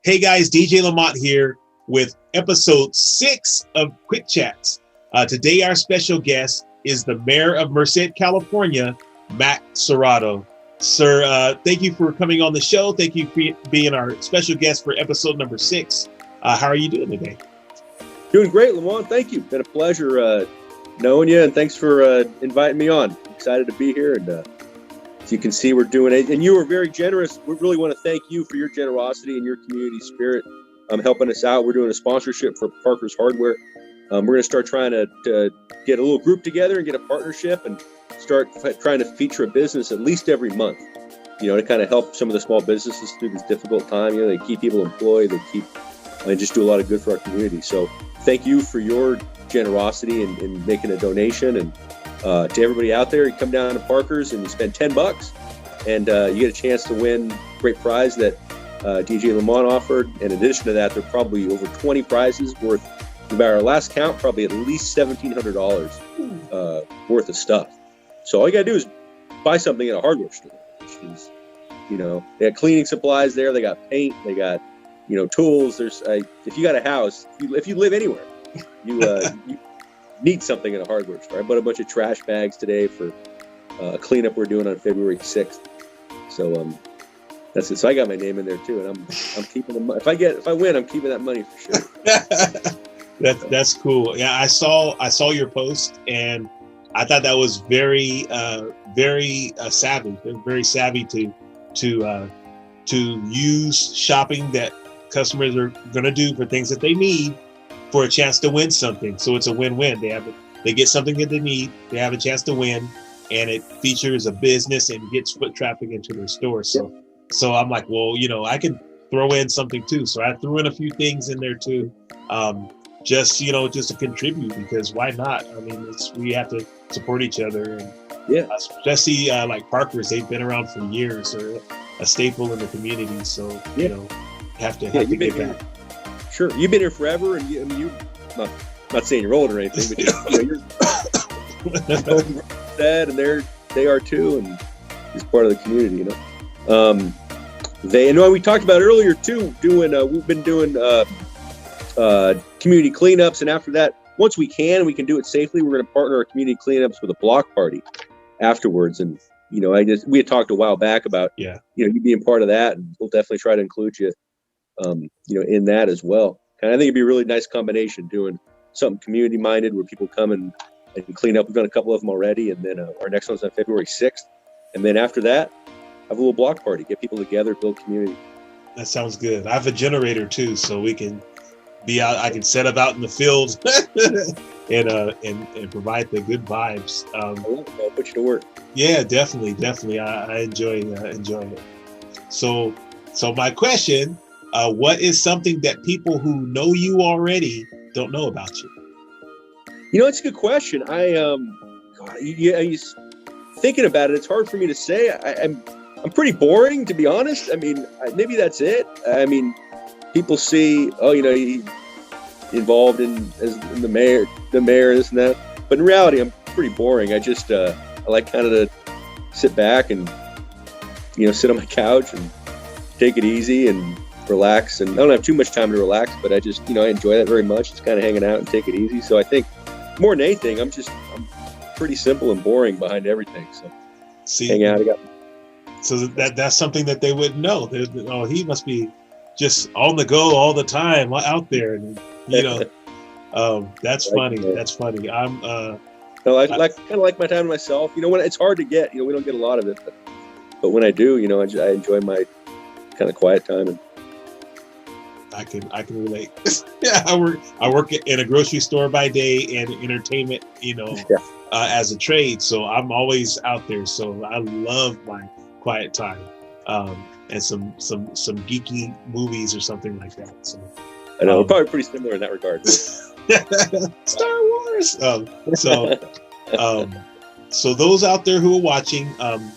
Hey guys, DJ Lamont here with episode 6 of Quick Chats. Today our special guest is the Mayor of Merced, California, Matt Serratto. Sir, thank you for coming on the show. Thank you for being our special guest for episode number 6. How are you doing today? Doing great, Lamont. Thank you. Been a pleasure knowing you, and thanks for inviting me on. Excited to be here, and as you can see, we're doing it. And you were very generous. We really want to thank you for your generosity and your community spirit, helping us out. We're doing a sponsorship for Parker's Hardware. We're going to start trying to get a little group together and get a partnership and start trying to feature a business at least every month, to kind of help some of the small businesses through this difficult time. They keep people employed, they just do a lot of good for our community. So thank you for your generosity in making a donation. And to everybody out there, you come down to Parker's and you spend $10 and you get a chance to win a great prize that DJ Lamont offered. In addition to that, there are probably over 20 prizes worth, by our last count, probably at least $1,700 worth of stuff. So all you got to do is buy something at a hardware store, which is, they got cleaning supplies there. They got paint. They got, tools. There's, if you got a house, if you live anywhere, you need something at a hardware store. I bought a bunch of trash bags today for a cleanup we're doing on February 6th. So that's it. So I got my name in there too, and I'm keeping the money. If I win, I'm keeping that money for sure. That's cool. Yeah, I saw your post, and I thought that was very savvy. Very savvy to use shopping that customers are going to do for things that they need for a chance to win something. So it's a win-win. They get something that they need. They have a chance to win, and it features a business and gets foot traffic into their store. So I'm like, well, I can throw in something too. So I threw in a few things in there too, just to contribute, because why not? I mean, we have to support each other, and especially like Parker's, they've been around for years. They're a staple in the community. So have to give back. Sure, you've been here forever, and you not saying you're old or anything, but you're that, and they are too, and it's part of the community. We talked about earlier too. We've been doing community cleanups, and after that, once we can do it safely. We're going to partner our community cleanups with a block party afterwards, and we had talked a while back about you being part of that, and we'll definitely try to include you. In that as well. I think it'd be a really nice combination, doing something community minded where people come and clean up. We've done a couple of them already, and then our next one's on February 6th. And then after that, have a little block party, get people together, build community. That sounds good. I have a generator too, so we can be out. I can set up out in the field and provide the good vibes. I'll put you to work. Yeah, definitely. I enjoy it. So my question. What is something that people who know you already don't know about you? It's a good question. Thinking about it, it's hard for me to say. I'm pretty boring, to be honest. I mean, maybe that's it. I mean, people see, he's involved in the mayor, this and that. But in reality, I'm pretty boring. I just I like kind of to sit back and sit on my couch and take it easy and relax. And I don't have too much time to relax, but I just I enjoy that very much. It's kind of hanging out and take it easy. So I think more than anything, I'm pretty simple and boring behind everything. So hang out. So that's something that they wouldn't know. He must be just on the go all the time out there, and that's funny. That's funny. I kind of like my time to myself. When it's hard to get, we don't get a lot of it, but when I do, I enjoy my kind of quiet time. And I can relate. Yeah, I work in a grocery store by day and entertainment, as a trade. So I'm always out there. So I love my quiet time, and some geeky movies or something like that. So I know we're probably pretty similar in that regard. Star Wars. So those out there who are watching,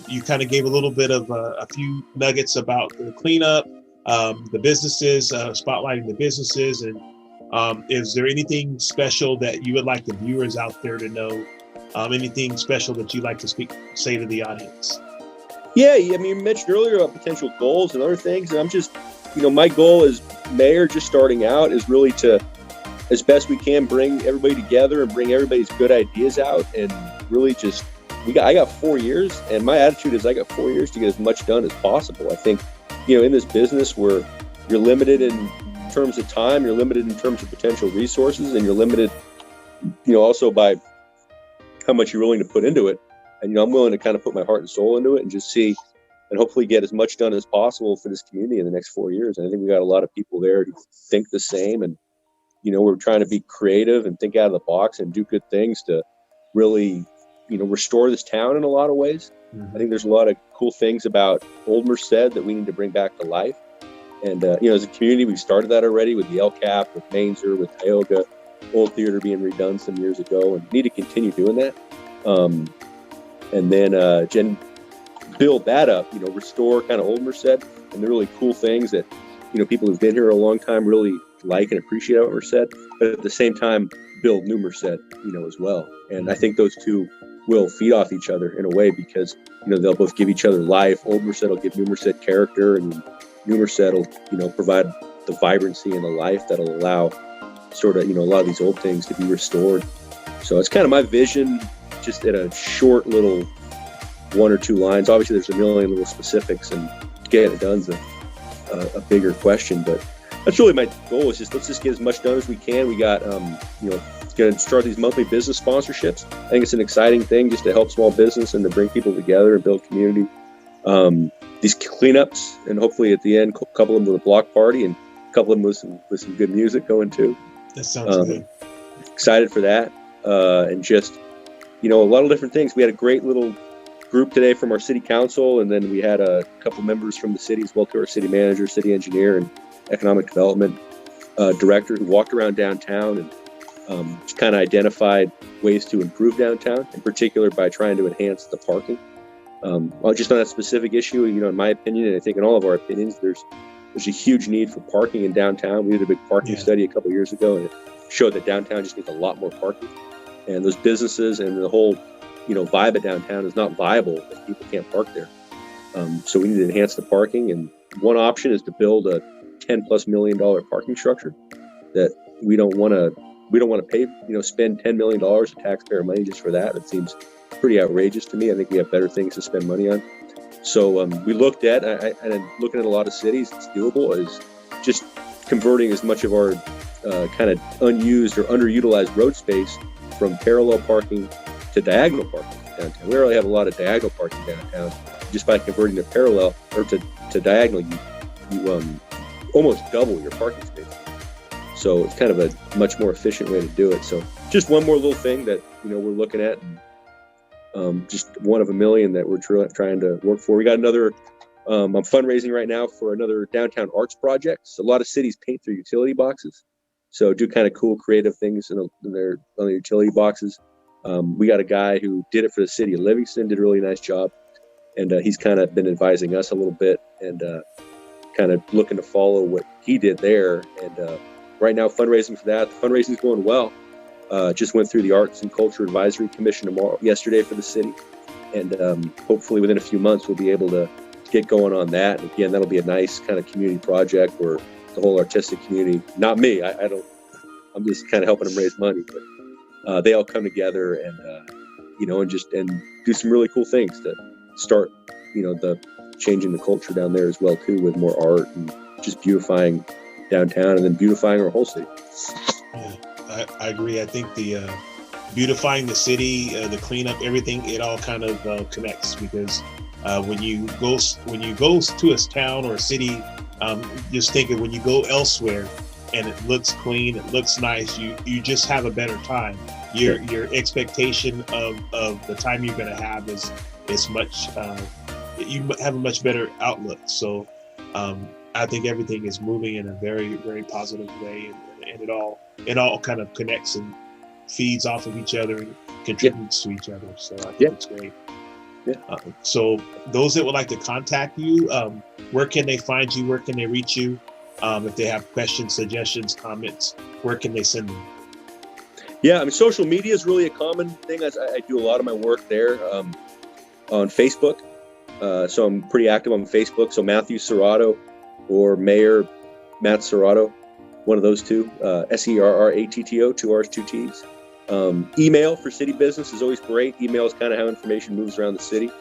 you kind of gave a little bit of a few nuggets about the cleanup. The businesses, spotlighting the businesses, and is there anything special that you would like the viewers out there to know? Anything special that you'd like to say to the audience? Yeah, I mean, you mentioned earlier about potential goals and other things, and I'm just my goal as mayor, just starting out, is really to, as best we can, bring everybody together and bring everybody's good ideas out, and really just, I got 4 years, and my attitude is I got 4 years to get as much done as possible. I think, in this business where you're limited in terms of time, you're limited in terms of potential resources, and you're limited, also by how much you're willing to put into it. And, I'm willing to kind of put my heart and soul into it and just see and hopefully get as much done as possible for this community in the next 4 years. And I think we got a lot of people there who think the same. And, we're trying to be creative and think out of the box and do good things to really, restore this town in a lot of ways. Mm-hmm. I think there's a lot of cool things about Old Merced that we need to bring back to life. And, as a community, we started that already with the El Cap, with Mainzer, with Tioga, Old Theater being redone some years ago, and need to continue doing that. And then build that up, restore kind of Old Merced and the really cool things that, people who've been here a long time really like and appreciate about Merced, but at the same time, build new Merced, as well. And I think those two will feed off each other in a way because, they'll both give each other life. Old Merced will give New Merced character, and New Merced will, provide the vibrancy and the life that'll allow sort of, a lot of these old things to be restored. So it's kind of my vision, just in a short little 1 or 2 lines. Obviously, there's a million little specifics, and getting it done's a bigger question. But that's really my goal, is let's just get as much done as we can. We got, going to start these monthly business sponsorships. I think it's an exciting thing just to help small business and to bring people together and build community. These cleanups, and hopefully at the end, a couple of them with a block party and a couple of them with some good music going too. That sounds good. Excited for that. And just, a lot of different things. We had a great little group today from our city council, and then we had a couple members from the city as well, to our city manager, city engineer, and economic development director, who walked around downtown and just kind of identified ways to improve downtown, in particular by trying to enhance the parking. Just on that specific issue, in my opinion, and I think in all of our opinions, there's a huge need for parking in downtown. We did a big parking study a couple of years ago, and it showed that downtown just needs a lot more parking. And those businesses and the whole, vibe of downtown is not viable if people can't park there. So we need to enhance the parking. And one option is to build a $10+ million parking structure that we don't want to pay, spend $10 million of taxpayer money just for that. It seems pretty outrageous to me. I think we have better things to spend money on. So we looked at, and I'm looking at a lot of cities, it's doable, is just converting as much of our kind of unused or underutilized road space from parallel parking to diagonal parking downtown. We already have a lot of diagonal parking downtown. Just by converting to parallel or to diagonal, you almost double your parking space. So it's kind of a much more efficient way to do it. So just one more little thing that, we're looking at, and just one of a million that we're trying to work for. We got another, I'm fundraising right now for another downtown arts project. So a lot of cities paint their utility boxes. So do kind of cool creative things on their utility boxes. We got a guy who did it for the city of Livingston, did a really nice job. And he's kind of been advising us a little bit and kind of looking to follow what he did there. And right now, fundraising for that. The fundraising is going well. Just went through the Arts and Culture Advisory Commission yesterday for the city. And hopefully within a few months, we'll be able to get going on that. And again, that'll be a nice kind of community project where the whole artistic community, not me, I'm just kind of helping them raise money, but they all come together and, and do some really cool things to start, the changing the culture down there as well too, with more art and just beautifying downtown and then beautifying our whole city. Yeah, I agree. I think the beautifying the city, the cleanup, everything, it all kind of connects, because when you go to a town or a city, just think of when you go elsewhere and it looks clean, it looks nice, you just have a better time. Your expectation of the time you're going to have is much, you have a much better outlook. So I think everything is moving in a very, very positive way, and it all kind of connects and feeds off of each other and contributes to each other. So I think it's great. Yeah. So those that would like to contact you, where can they find you? Where can they reach you? If they have questions, suggestions, comments, where can they send them? Yeah, social media is really a common thing. I do a lot of my work there on Facebook. So I'm pretty active on Facebook. So Matthew Serratto or Mayor Matt Serratto, one of those two, Serratto, 2 R's, 2 T's. Email for city business is always great. Email is kind of how information moves around the city.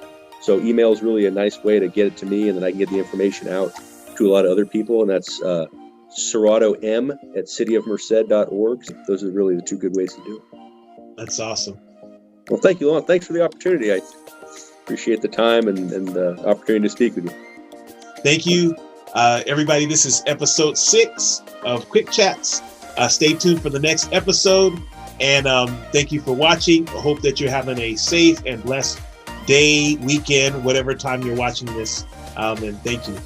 So email is really a nice way to get it to me, and then I can get the information out to a lot of other people. And that's serrattom@cityofmerced.org. Those are really the 2 good ways to do it. That's awesome. Well, thank you, Lamont. Thanks for the opportunity. I appreciate the time and the opportunity to speak with you. Thank you, everybody. This is episode 6 of Quick Chats. Stay tuned for the next episode. And thank you for watching. I hope that you're having a safe and blessed day, weekend, whatever time you're watching this. And thank you.